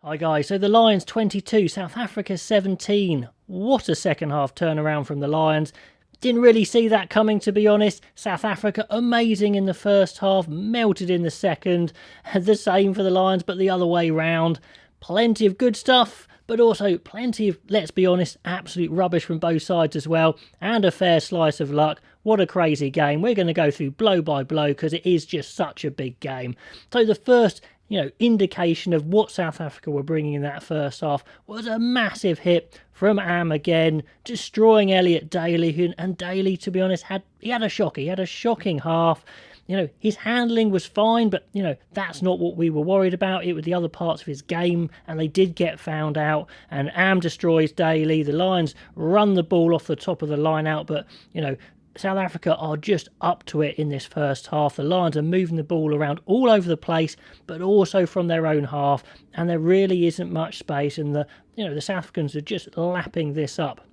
Hi guys, so the Lions 22, South Africa 17. What a second half turnaround from the Lions. Didn't really see that coming, to be honest. South Africa amazing in the first half, melted in the second. The same for the Lions, but the other way round. Plenty of good stuff, but also plenty of, let's be honest, absolute rubbish from both sides as well. And a fair slice of luck. What a crazy game. We're going to go through blow by blow because it is just such a big game. So the first indication of what South Africa were bringing in that first half was a massive hit from Am again, destroying Elliot Daly, and Daly, to be honest, had a shocking half. His handling was fine, but, that's not what we were worried about. It was the other parts of his game, and they did get found out, and Am destroys Daly. The Lions run the ball off the top of the line out, but, South Africa are just up to it in this first half. The Lions are moving the ball around all over the place, but also from their own half, and there really isn't much space, and the South Africans are just lapping this up.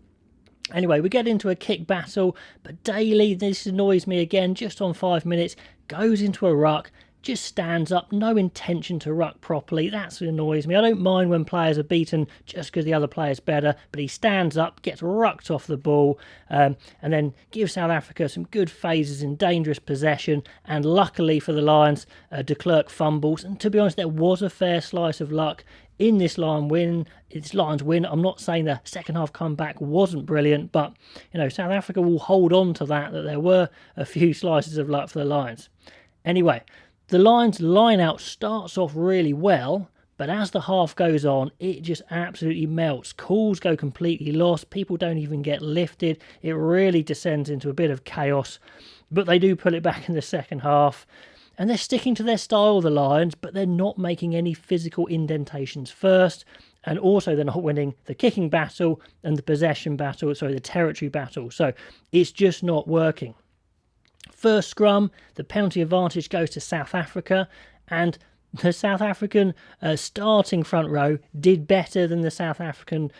Anyway, we get into a kick battle, but Daly, this annoys me again, just on 5 minutes, goes into a ruck, just stands up, no intention to ruck properly. That annoys me. I don't mind when players are beaten just because the other player's better, but he stands up, gets rucked off the ball, and then gives South Africa some good phases in dangerous possession, and luckily for the Lions, de Klerk fumbles, and to be honest, there was a fair slice of luck in this Lions win. I'm not saying the second half comeback wasn't brilliant, but South Africa will hold on to that there were a few slices of luck for the Lions. Anyway, the Lions line-out starts off really well, but as the half goes on, it just absolutely melts. Calls go completely lost. People don't even get lifted. It really descends into a bit of chaos, but they do pull it back in the second half. And they're sticking to their style, the Lions, but they're not making any physical indentations first. And also they're not winning the kicking battle and the the territory battle. So it's just not working. First scrum, the penalty advantage goes to South Africa, and the South African starting front row did better than the South African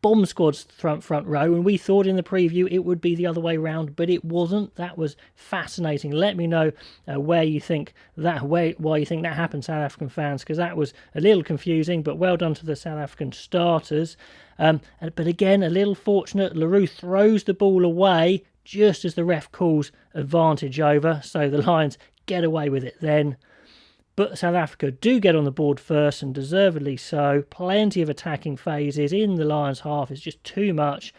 bomb squad's front row, and we thought in the preview it would be the other way round, but it wasn't. That was fascinating. Let me know why you think that happened, South African fans, because that was a little confusing, but well done to the South African starters. But again, a little fortunate. Leroux throws the ball away just as the ref calls advantage over, so the Lions get away with it then. But South Africa do get on the board first, and deservedly so. Plenty of attacking phases in the Lions half. It's just too much.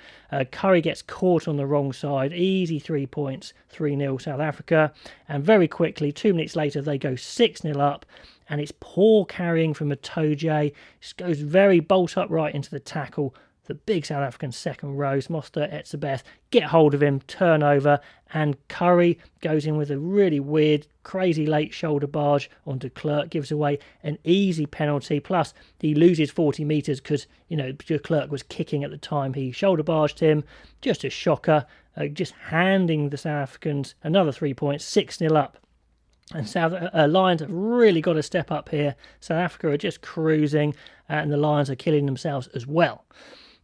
Curry gets caught on the wrong side. Easy 3 points, 3-0 South Africa. And very quickly, 2 minutes later, they go 6-0 up. And it's poor carrying from Atoje. Just goes very bolt upright into the tackle. The big South African second row, Moster, Etzebeth, get hold of him, turnover, and Curry goes in with a really weird, crazy late shoulder barge on de Klerk, gives away an easy penalty, plus he loses 40 metres because, de Klerk was kicking at the time he shoulder barged him. Just a shocker, just handing the South Africans another 3 points, 6-0 up. And Lions have really got to step up here. South Africa are just cruising, and the Lions are killing themselves as well.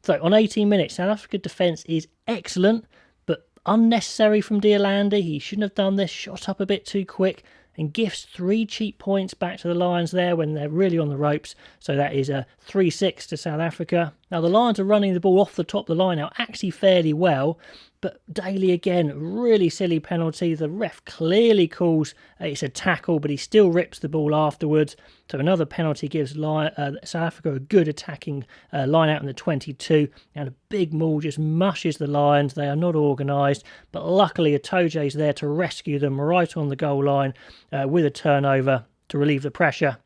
So on 18 minutes, South Africa defence is excellent, but unnecessary from Deolande. He shouldn't have done this, shot up a bit too quick, and gifts 3 cheap points back to the Lions there when they're really on the ropes. So that is a 3-6 to South Africa. Now the Lions are running the ball off the top of the line now, actually fairly well, but Daly again, really silly penalty. The ref clearly calls it's a tackle, but he still rips the ball afterwards. So another penalty gives South Africa a good attacking line out in the 22, and a big maul just mushes the Lions. They are not organised, but luckily Atoje's there to rescue them right on the goal line with a turnover to relieve the pressure.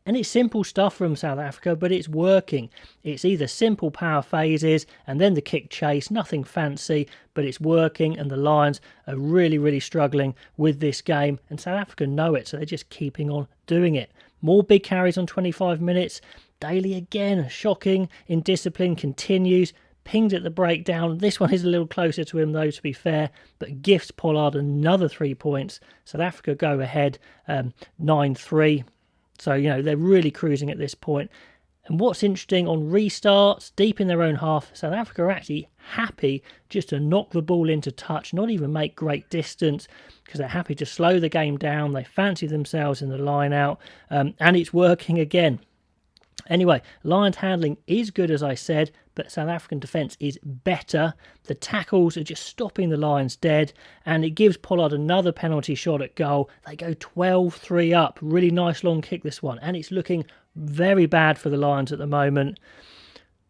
And it's simple stuff from South Africa, but it's working. It's either simple power phases and then the kick chase, nothing fancy, but it's working, and the Lions are really, really struggling with this game, and South Africa know it, so they're just keeping on doing it. More big carries on 25 minutes. Daly again, shocking in discipline, continues. Pinged at the breakdown. This one is a little closer to him though, to be fair, but gifts Pollard another 3 points. South Africa go ahead 9-3. So, they're really cruising at this point. And what's interesting, on restarts, deep in their own half, South Africa are actually happy just to knock the ball into touch, not even make great distance, because they're happy to slow the game down. They fancy themselves in the line out, and it's working again. Anyway, Lions handling is good, as I said, but South African defence is better. The tackles are just stopping the Lions dead, and it gives Pollard another penalty shot at goal. They go 12-3 up. Really nice long kick, this one, and it's looking very bad for the Lions at the moment.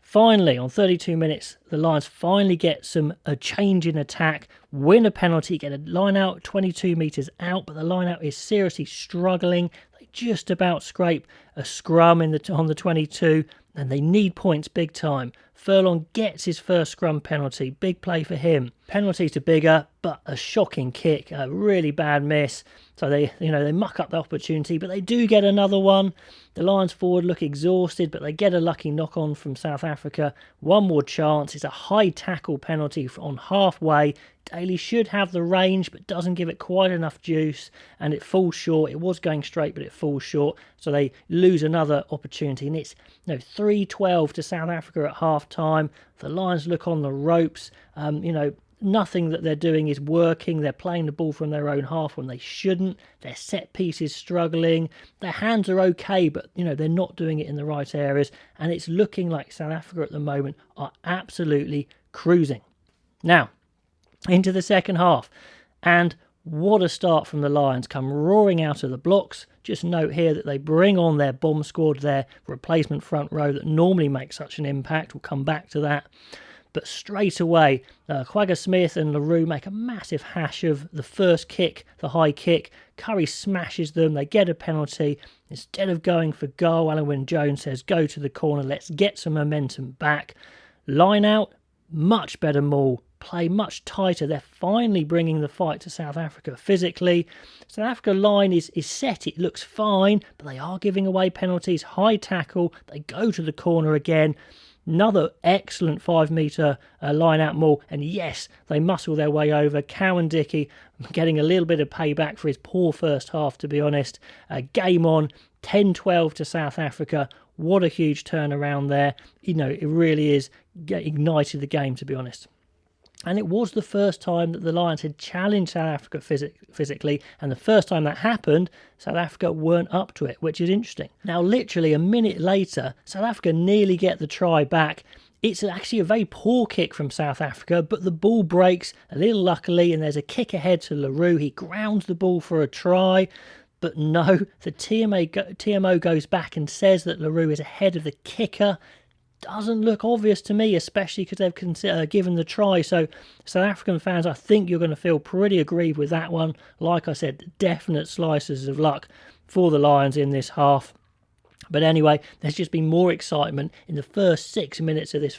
Finally, on 32 minutes, the Lions finally get a change in attack, win a penalty, get a line out 22 metres out, but the line out is seriously struggling. They just about scrape a scrum on the 22, and they need points big time. Furlong gets his first scrum penalty, big play for him. Penalty to Biggar, but a shocking kick, a really bad miss. So they muck up the opportunity, but they do get another one. The Lions forward look exhausted, but they get a lucky knock-on from South Africa. One more chance. It's a high tackle penalty on halfway. Daly should have the range, but doesn't give it quite enough juice, and it falls short. It was going straight, but it falls short. So they lose another opportunity, and it's 3-12 to South Africa at half-time. The Lions look on the ropes. Nothing that they're doing is working. They're playing the ball from their own half when they shouldn't. Their set piece is struggling. Their hands are okay, but they're not doing it in the right areas. And it's looking like South Africa at the moment are absolutely cruising. Now, into the second half. And what a start from the Lions. Come roaring out of the blocks. Just note here that they bring on their bomb squad, their replacement front row that normally makes such an impact. We'll come back to that. But straight away, Quagga Smith and LaRue make a massive hash of the first kick, the high kick. Curry smashes them. They get a penalty. Instead of going for goal, Alan Wynne-Jones says, go to the corner. Let's get some momentum back. Line out, much better maul. Play much tighter. They're finally bringing the fight to South Africa physically. South Africa line is set. It looks fine, but they are giving away penalties. High tackle. They go to the corner again. Another excellent 5-metre line-out maul, and yes, they muscle their way over. Cowan Dickey getting a little bit of payback for his poor first half, to be honest. Game on, 10-12 to South Africa. What a huge turnaround there. It really is ignited the game, to be honest. And it was the first time that the Lions had challenged South Africa physically, and the first time that happened, South Africa weren't up to it, which is interesting. Now, literally a minute later, South Africa nearly get the try back. It's actually a very poor kick from South Africa, but the ball breaks a little luckily, and there's a kick ahead to LaRue. He grounds the ball for a try. But no, the TMO goes back and says that LaRue is ahead of the kicker. Doesn't look obvious to me, especially because they've given the try. So South African fans, I think you're going to feel pretty aggrieved with that one. Like I said, definite slices of luck for the Lions in this half. But anyway, there's just been more excitement in the first 6 minutes of this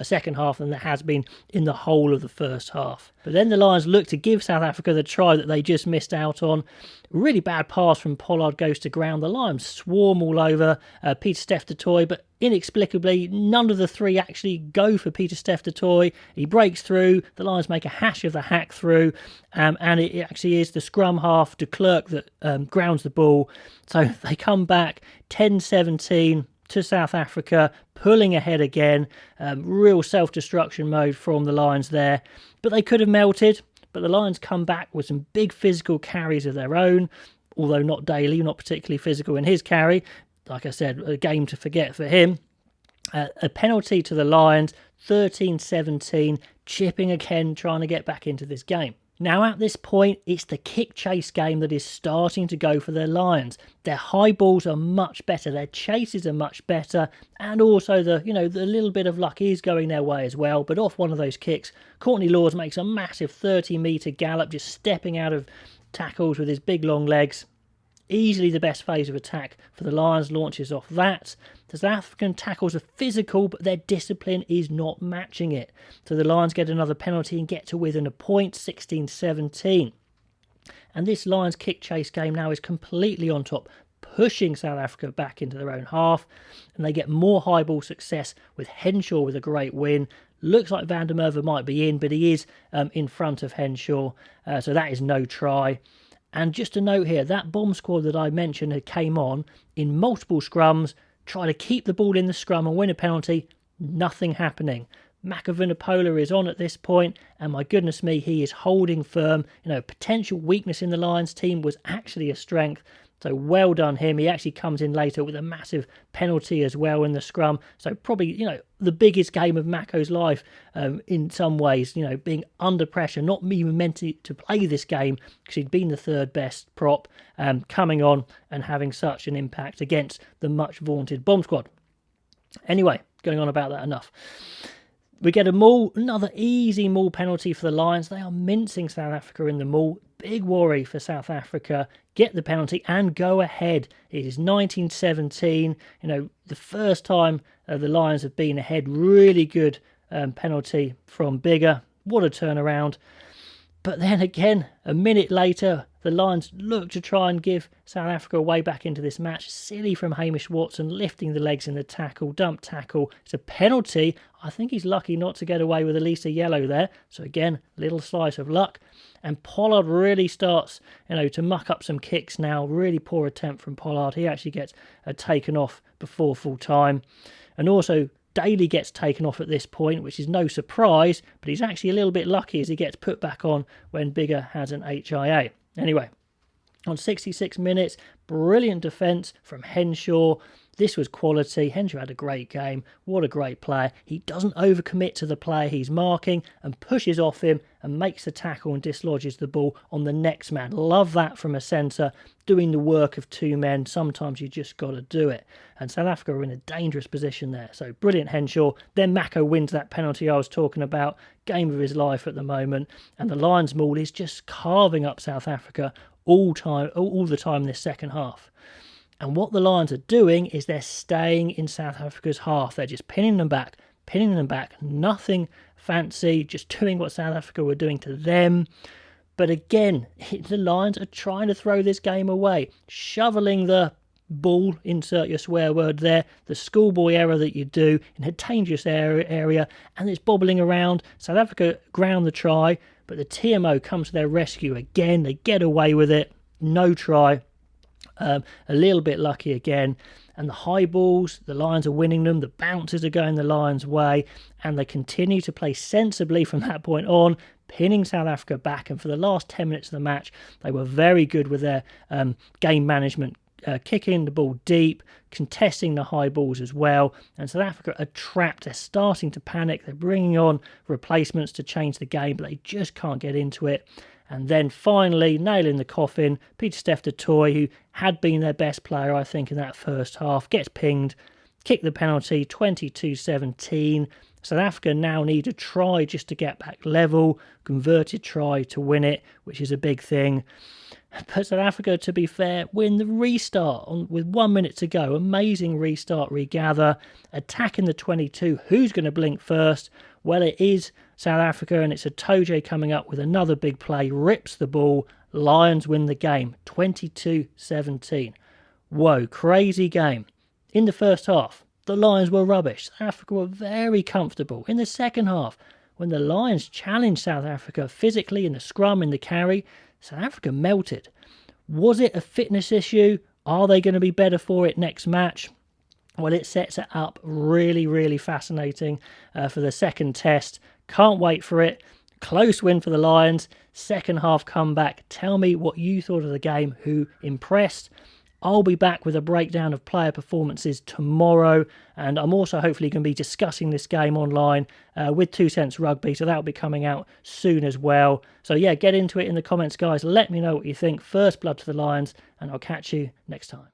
second half than there has been in the whole of the first half. But then the Lions look to give South Africa the try that they just missed out on. Really bad pass from Pollard goes to ground. The Lions swarm all over Pieter-Steph du Toit, but inexplicably, none of the three actually go for Pieter-Steph du Toit. He breaks through. The Lions make a hash of the hack through, and it actually is the scrum half, de Klerk, that grounds the ball. So they come back 10-17 to South Africa, pulling ahead again. Real self-destruction mode from the Lions there. But they could have melted. But the Lions come back with some big physical carries of their own, although not Daly, not particularly physical in his carry. Like I said, a game to forget for him. A penalty to the Lions, 13-17, chipping again, trying to get back into this game. Now at this point, it's the kick chase game that is starting to go for their Lions. Their high balls are much better, their chases are much better, and also the little bit of luck is going their way as well. But off one of those kicks, Courtney Lawes makes a massive 30-metre gallop, just stepping out of tackles with his big long legs. Easily the best phase of attack for the Lions, launches off that. The South African tackles are physical, but their discipline is not matching it. So the Lions get another penalty and get to within a point, 16-17. And this Lions kick chase game now is completely on top, pushing South Africa back into their own half. And they get more high ball success with Henshaw with a great win. Looks like Van der Merwe might be in, but he is in front of Henshaw. So that is no try. And just a note here, that bomb squad that I mentioned had came on in multiple scrums, try to keep the ball in the scrum and win a penalty, nothing happening. Makavunipola is on at this point, and my goodness me, he is holding firm. Potential weakness in the Lions team was actually a strength. So well done him. He actually comes in later with a massive penalty as well in the scrum. So probably, the biggest game of Mako's life in some ways, being under pressure, not even meant to play this game because he'd been the third best prop, coming on and having such an impact against the much vaunted Bomb Squad. Anyway, going on about that enough. We get a maul, another easy maul penalty for the Lions. They are mincing South Africa in the maul. Big worry for South Africa. Get the penalty and go ahead. It is 1917. The first time the Lions have been ahead. Really good penalty from Bigger. What a turnaround. But then again, a minute later, the Lions look to try and give South Africa a way back into this match. Silly from Hamish Watson, lifting the legs in the tackle, dump tackle. It's a penalty. I think he's lucky not to get away with at least a yellow there. So again, little slice of luck. And Pollard really starts, to muck up some kicks now. Really poor attempt from Pollard. He actually gets taken off before full time. And also, Daly gets taken off at this point, which is no surprise, but he's actually a little bit lucky as he gets put back on when Bigger has an HIA. Anyway, on 66 minutes, brilliant defence from Henshaw. This was quality. Henshaw had a great game. What a great player. He doesn't overcommit to the player he's marking and pushes off him and makes the tackle and dislodges the ball on the next man. Love that from a centre, doing the work of two men. Sometimes you just got to do it. And South Africa are in a dangerous position there. So brilliant Henshaw. Then Mako wins that penalty I was talking about. Game of his life at the moment. And the Lions maul is just carving up South Africa all the time in this second half. And what the Lions are doing is they're staying in South Africa's half. They're just pinning them back. Nothing fancy, just doing what South Africa were doing to them. But again, the Lions are trying to throw this game away. Shoveling the ball, insert your swear word there, the schoolboy error that you do in a dangerous area, and it's bobbling around. South Africa ground the try, but the TMO comes to their rescue again. They get away with it. No try. A little bit lucky again. And the high balls, the Lions are winning them. The bounces are going the Lions' way. And they continue to play sensibly from that point on, pinning South Africa back. And for the last 10 minutes of the match, they were very good with their game management, kicking the ball deep, contesting the high balls as well. And South Africa are trapped. They're starting to panic. They're bringing on replacements to change the game, but they just can't get into it. And then finally, nail in the coffin, Pieter-Steph du Toit, who had been their best player, I think, in that first half, gets pinged, kick the penalty, 22-17. South Africa now need a try just to get back level, converted try to win it, which is a big thing. But South Africa, to be fair, win the restart with 1 minute to go. Amazing restart, regather, attacking the 22. Who's going to blink first? Well, it is South Africa, and it's a Toje coming up with another big play, rips the ball. Lions win the game, 22-17. Whoa, crazy game. In the first half, the Lions were rubbish. South Africa were very comfortable. In the second half, when the Lions challenged South Africa physically in the scrum, in the carry, South Africa melted. Was it a fitness issue? Are they going to be better for it next match? Well, it sets it up really, really fascinating for the second test. Can't wait for it. Close win for the Lions. Second half comeback. Tell me what you thought of the game. Who impressed? I'll be back with a breakdown of player performances tomorrow, and I'm also hopefully going to be discussing this game online with 2 Cents Rugby, so that'll be coming out soon as well. So yeah, get into it in the comments, guys. Let me know what you think. First blood to the Lions, and I'll catch you next time.